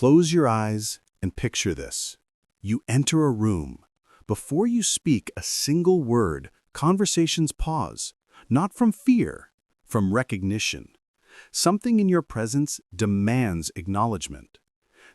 Close your eyes and picture this. You enter a room. Before you speak a single word, conversations pause, not from fear, from recognition. Something in your presence demands acknowledgement.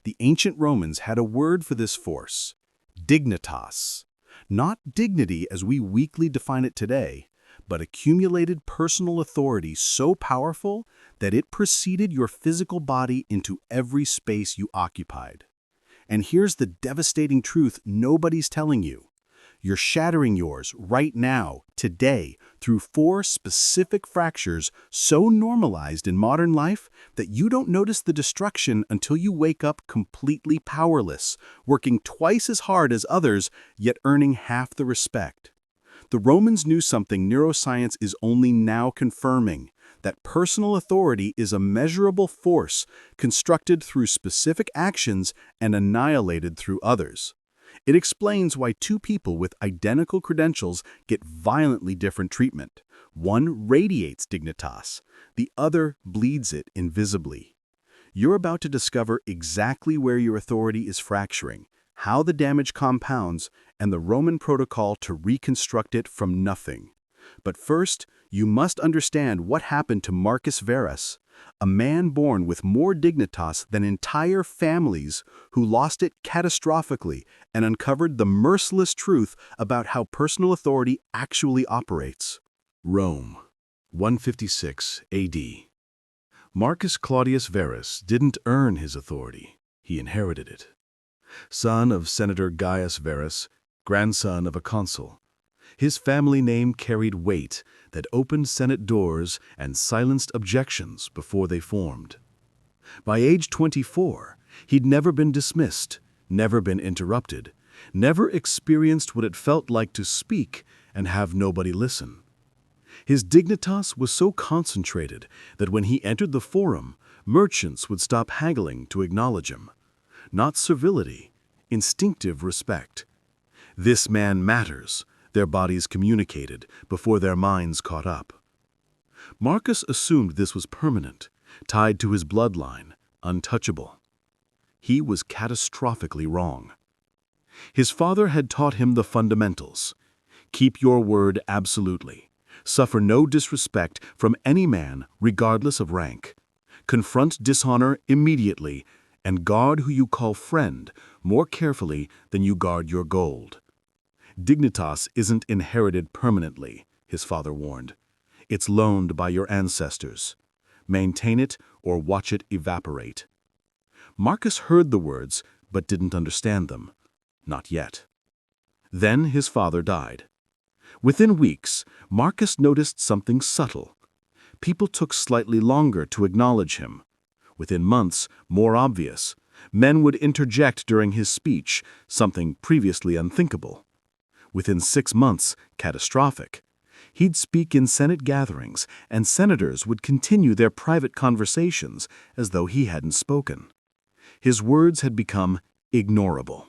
The ancient Romans had a word for this force, dignitas. Not dignity as we weakly define it today, but accumulated personal authority so powerful that it preceded your physical body into every space you occupied. And here's the devastating truth nobody's telling you. You're shattering yours right now, today, through 4 specific fractures so normalized in modern life that you don't notice the destruction until you wake up completely powerless, working twice as hard as others, yet earning half the respect. The Romans knew something neuroscience is only now confirming, that personal authority is a measurable force constructed through specific actions and annihilated through others. It explains why 2 people with identical credentials get violently different treatment. One radiates dignitas, the other bleeds it invisibly. You're about to discover exactly where your authority is fracturing, how the damage compounds, and the Roman protocol to reconstruct it from nothing. But first, you must understand what happened to Marcus Verus, a man born with more dignitas than entire families who lost it catastrophically and uncovered the merciless truth about how personal authority actually operates. Rome, 156 AD. Marcus Claudius Verus didn't earn his authority, he inherited it. Son of Senator Gaius Verus, grandson of a consul, his family name carried weight that opened Senate doors and silenced objections before they formed. By age 24, he'd never been dismissed, never been interrupted, never experienced what it felt like to speak and have nobody listen. His dignitas was so concentrated that when he entered the forum, merchants would stop haggling to acknowledge him. Not servility, instinctive respect. This man matters, their bodies communicated before their minds caught up. Marcus assumed this was permanent, tied to his bloodline, untouchable. He was catastrophically wrong. His father had taught him the fundamentals. Keep your word absolutely. Suffer no disrespect from any man, regardless of rank. Confront dishonor immediately, and guard who you call friend more carefully than you guard your gold. Dignitas isn't inherited permanently, his father warned. It's loaned by your ancestors. Maintain it or watch it evaporate. Marcus heard the words, but didn't understand them. Not yet. Then his father died. Within weeks, Marcus noticed something subtle. People took slightly longer to acknowledge him. Within months, more obvious. Men would interject during his speech, something previously unthinkable. Within 6 months, catastrophic. He'd speak in Senate gatherings, and senators would continue their private conversations as though he hadn't spoken. His words had become ignorable.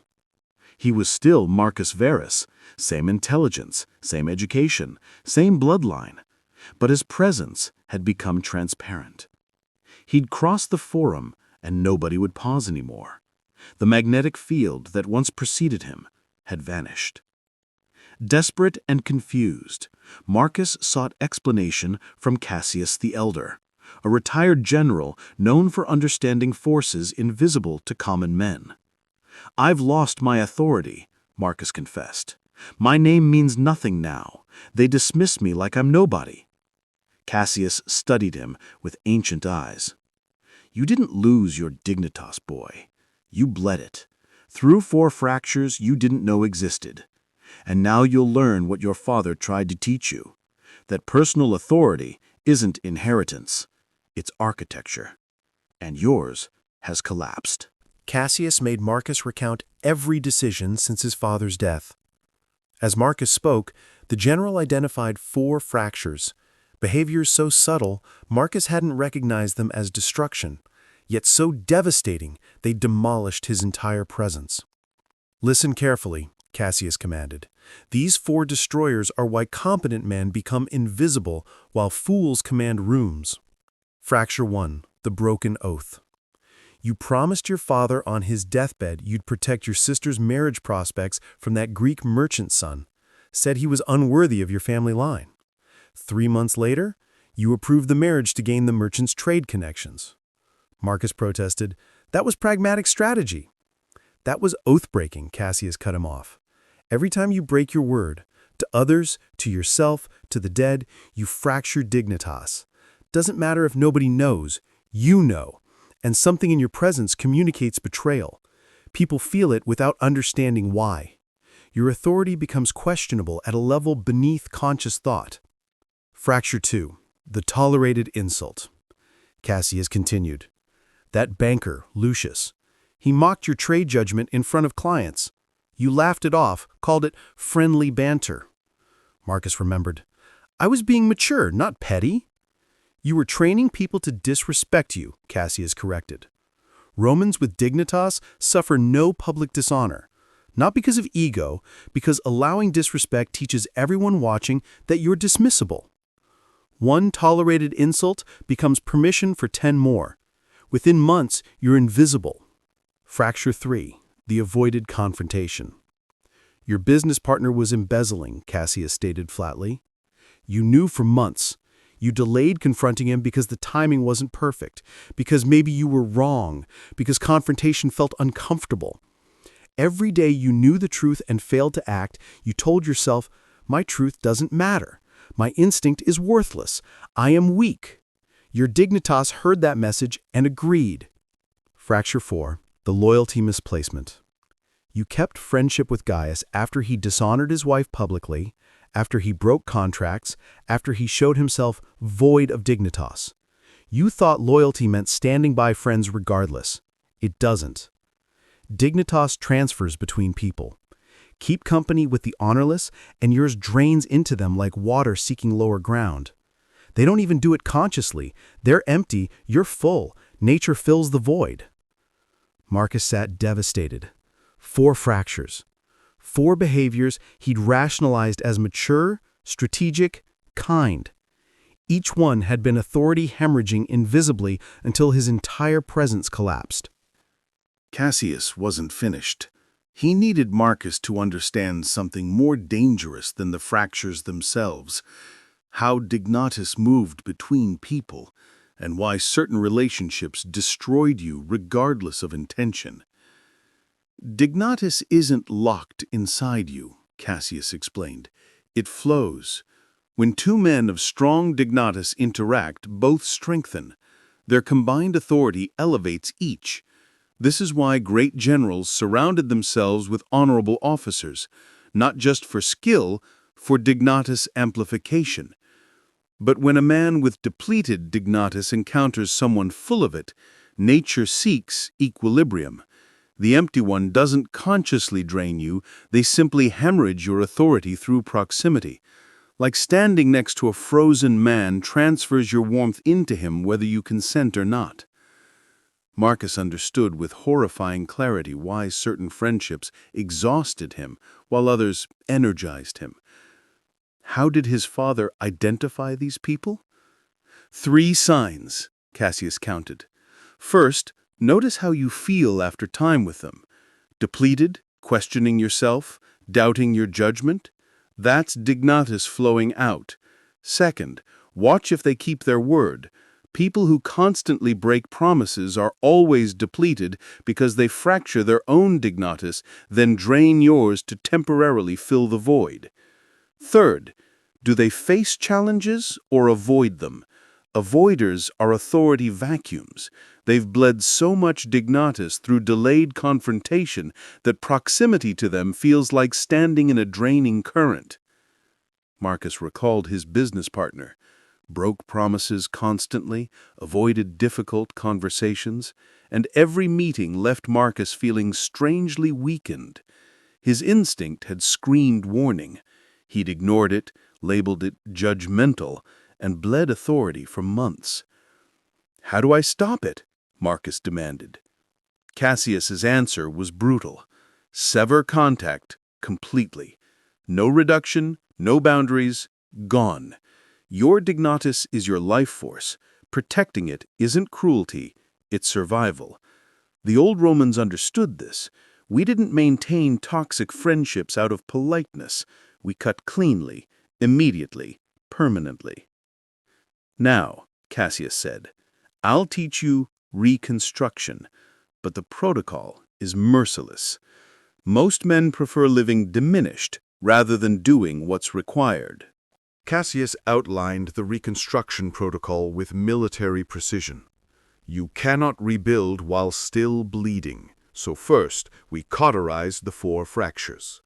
He was still Marcus Verus, same intelligence, same education, same bloodline, but his presence had become transparent. He'd cross the forum, and nobody would pause anymore. The magnetic field that once preceded him had vanished. Desperate and confused, Marcus sought explanation from Cassius the Elder, a retired general known for understanding forces invisible to common men. "I've lost my authority," Marcus confessed. "My name means nothing now. They dismiss me like I'm nobody." Cassius studied him with ancient eyes. "You didn't lose your dignitas, boy. You bled it. Through 4 fractures you didn't know existed. And now you'll learn what your father tried to teach you, that personal authority isn't inheritance, it's architecture. And yours has collapsed." Cassius made Marcus recount every decision since his father's death. As Marcus spoke, the general identified 4 fractures, behaviors so subtle Marcus hadn't recognized them as destruction, yet so devastating they demolished his entire presence. "Listen carefully," Cassius commanded. "These 4 destroyers are why competent men become invisible while fools command rooms." Fracture 1, the broken oath. You promised your father on his deathbed you'd protect your sister's marriage prospects from that Greek merchant son. Said he was unworthy of your family line. 3 months later, you approved the marriage to gain the merchant's trade connections. Marcus protested, "That was pragmatic strategy." "That was oath-breaking," Cassius cut him off. "Every time you break your word, to others, to yourself, to the dead, you fracture Dignitas. Doesn't matter if nobody knows, you know, and something in your presence communicates betrayal. People feel it without understanding why. Your authority becomes questionable at a level beneath conscious thought." Fracture 2. The tolerated insult. Cassius continued. "That banker, Lucius, he mocked your trade judgment in front of clients. You laughed it off, called it friendly banter." Marcus remembered. "I was being mature, not petty." "You were training people to disrespect you," Cassius corrected. "Romans with dignitas suffer no public dishonor. Not because of ego, because allowing disrespect teaches everyone watching that you're dismissible. One tolerated insult becomes permission for 10 more. Within months, you're invisible." Fracture 3. The avoided confrontation. "Your business partner was embezzling," Cassius stated flatly. "You knew for months. You delayed confronting him because the timing wasn't perfect, because maybe you were wrong, because confrontation felt uncomfortable. Every day you knew the truth and failed to act, you told yourself, 'My truth doesn't matter. My instinct is worthless. I am weak.' Your dignitas heard that message and agreed." Fracture 4. The loyalty misplacement. "You kept friendship with Gaius after he dishonored his wife publicly, after he broke contracts, after he showed himself void of dignitas. You thought loyalty meant standing by friends regardless. It doesn't. Dignitas transfers between people. Keep company with the honorless, and yours drains into them like water seeking lower ground. They don't even do it consciously. They're empty, you're full. Nature fills the void." Marcus sat devastated. 4 fractures. 4 behaviors he'd rationalized as mature, strategic, kind. Each one had been authority hemorrhaging invisibly until his entire presence collapsed. Cassius wasn't finished. He needed Marcus to understand something more dangerous than the fractures themselves, how Dignitas moved between people, and why certain relationships destroyed you regardless of intention. "Dignitas isn't locked inside you," Cassius explained. "It flows. When 2 men of strong Dignitas interact, both strengthen. Their combined authority elevates each. This is why great generals surrounded themselves with honorable officers, not just for skill, for Dignitas amplification. But when a man with depleted Dignitas encounters someone full of it, nature seeks equilibrium. The empty one doesn't consciously drain you, they simply hemorrhage your authority through proximity. Like standing next to a frozen man transfers your warmth into him whether you consent or not." Marcus understood with horrifying clarity why certain friendships exhausted him while others energized him. How did his father identify these people? 3 signs, Cassius counted. First, notice how you feel after time with them. Depleted, questioning yourself, doubting your judgment? That's Dignitas flowing out. Second, watch if they keep their word. People who constantly break promises are always depleted because they fracture their own Dignitas, then drain yours to temporarily fill the void. Third, do they face challenges or avoid them? Avoiders are authority vacuums. They've bled so much Dignitas through delayed confrontation that proximity to them feels like standing in a draining current. Marcus recalled his business partner. Broke promises constantly, avoided difficult conversations, and every meeting left Marcus feeling strangely weakened. His instinct had screamed warning. He'd ignored it, labeled it judgmental, and bled authority for months. "How do I stop it?" Marcus demanded. Cassius's answer was brutal. "Sever contact completely. No reduction, no boundaries, gone. Your Dignitas is your life force. Protecting it isn't cruelty, it's survival. The old Romans understood this. We didn't maintain toxic friendships out of politeness. We cut cleanly, immediately, permanently. Now, Cassius said, I'll teach you reconstruction, but the protocol is merciless. Most men prefer living diminished rather than doing what's required. Cassius outlined the reconstruction protocol with military precision. You cannot rebuild while still bleeding, so first we cauterize the 4 fractures.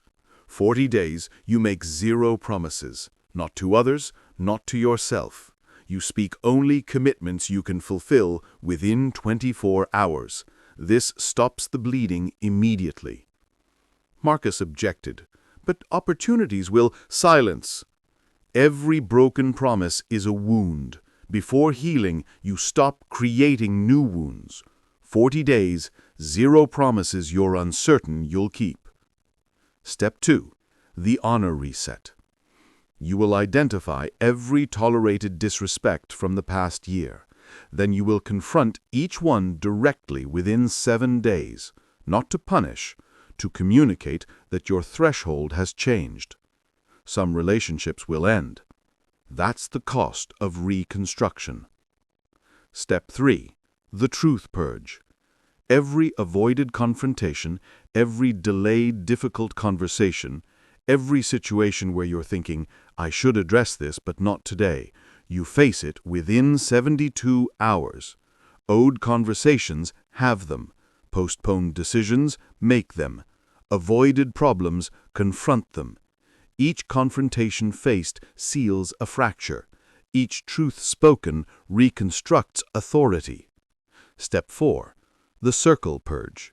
40 days you make 0 promises, not to others, not to yourself. You speak only commitments you can fulfill within 24 hours. This stops the bleeding immediately. Marcus objected, but opportunities will silence. Every broken promise is a wound. Before healing, you stop creating new wounds. 40 days, 0 promises you're uncertain you'll keep. Step 2. The honor reset. You will identify every tolerated disrespect from the past year. Then you will confront each one directly within 7 days, not to punish, to communicate that your threshold has changed. Some relationships will end. That's the cost of reconstruction. Step 3. The truth purge. Every avoided confrontation, every delayed difficult conversation, every situation where you're thinking, I should address this but not today, you face it within 72 hours. Owed conversations, have them. Postponed decisions, make them. Avoided problems, confront them. Each confrontation faced seals a fracture. Each truth spoken reconstructs authority. Step 4. The circle purge.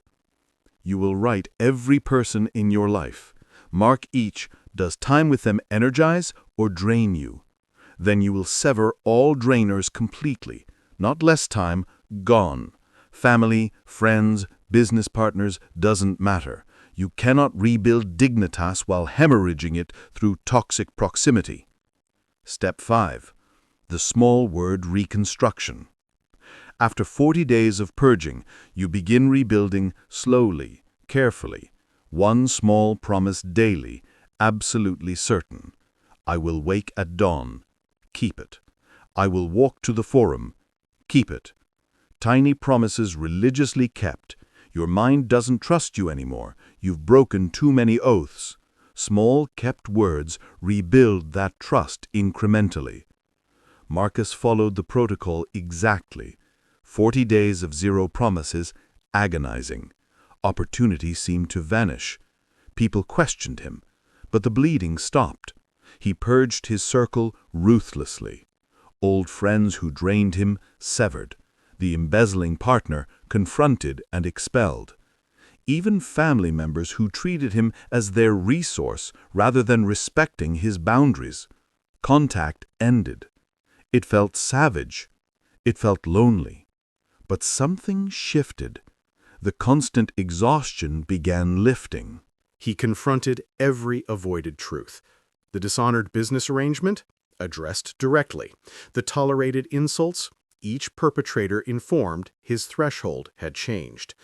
You will write every person in your life. Mark each. Does time with them energize or drain you? Then you will sever all drainers completely. Not less time, gone. Family, friends, business partners, doesn't matter. You cannot rebuild Dignitas while hemorrhaging it through toxic proximity. Step 5. The small word reconstruction. After 40 days of purging, you begin rebuilding slowly, carefully. One small promise daily, absolutely certain. I will wake at dawn. Keep it. I will walk to the forum. Keep it. Tiny promises religiously kept. Your mind doesn't trust you anymore. You've broken too many oaths. Small kept words rebuild that trust incrementally. Marcus followed the protocol exactly. 40 days of 0 promises, agonizing. Opportunity seemed to vanish. People questioned him, but the bleeding stopped. He purged his circle ruthlessly. Old friends who drained him, severed. The embezzling partner, confronted and expelled. Even family members who treated him as their resource rather than respecting his boundaries. Contact ended. It felt savage. It felt lonely. But something shifted. The constant exhaustion began lifting. He confronted every avoided truth. The dishonored business arrangement? Addressed directly. The tolerated insults? Each perpetrator informed his threshold had changed.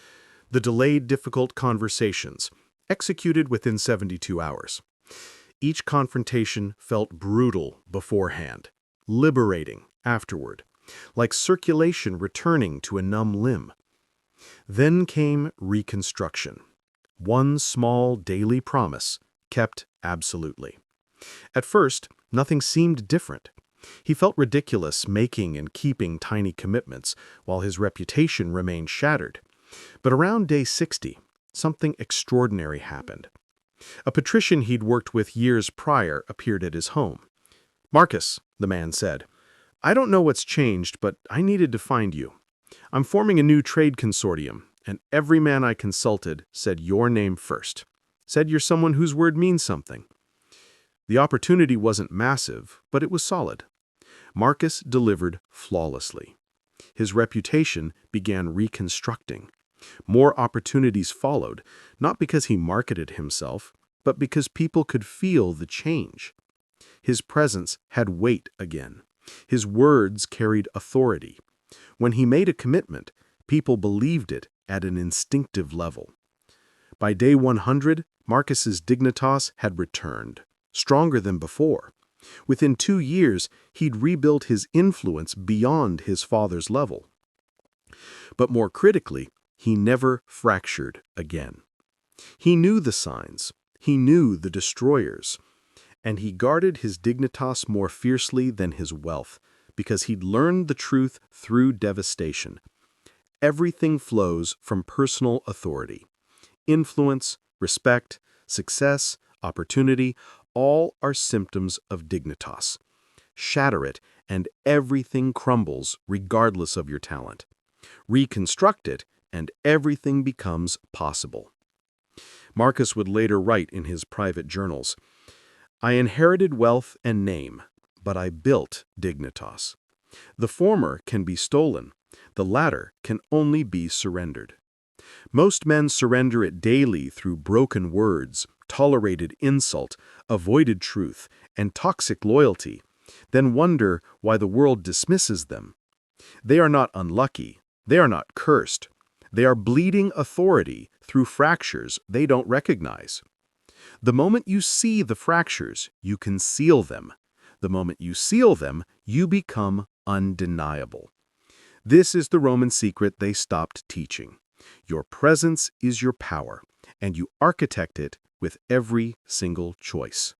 The delayed difficult conversations? Executed within 72 hours. Each confrontation felt brutal beforehand, liberating afterward, like circulation returning to a numb limb. Then came reconstruction. One small daily promise, kept absolutely. At first, nothing seemed different. He felt ridiculous making and keeping tiny commitments while his reputation remained shattered. But around day 60, something extraordinary happened. A patrician he'd worked with years prior appeared at his home. "Marcus," the man said, "I don't know what's changed, but I needed to find you. I'm forming a new trade consortium, and every man I consulted said your name first. Said you're someone whose word means something." The opportunity wasn't massive, but it was solid. Marcus delivered flawlessly. His reputation began reconstructing. More opportunities followed, not because he marketed himself, but because people could feel the change. His presence had weight again. His words carried authority. When he made a commitment, people believed it at an instinctive level. By day 100, Marcus's Dignitas had returned, stronger than before. Within 2 years, he'd rebuilt his influence beyond his father's level. But more critically, he never fractured again. He knew the signs, he knew the destroyers, and he guarded his Dignitas more fiercely than his wealth, because he'd learned the truth through devastation. Everything flows from personal authority. Influence, respect, success, opportunity, all are symptoms of Dignitas. Shatter it, and everything crumbles regardless of your talent. Reconstruct it, and everything becomes possible. Marcus would later write in his private journals, "I inherited wealth and name, but I built Dignitas. The former can be stolen, the latter can only be surrendered. Most men surrender it daily through broken words, tolerated insult, avoided truth, and toxic loyalty, then wonder why the world dismisses them. They are not unlucky, they are not cursed. They are bleeding authority through fractures they don't recognize. The moment you see the fractures, you can seal them. The moment you seal them, you become undeniable. This is the Roman secret they stopped teaching. Your presence is your power, and you architect it with every single choice."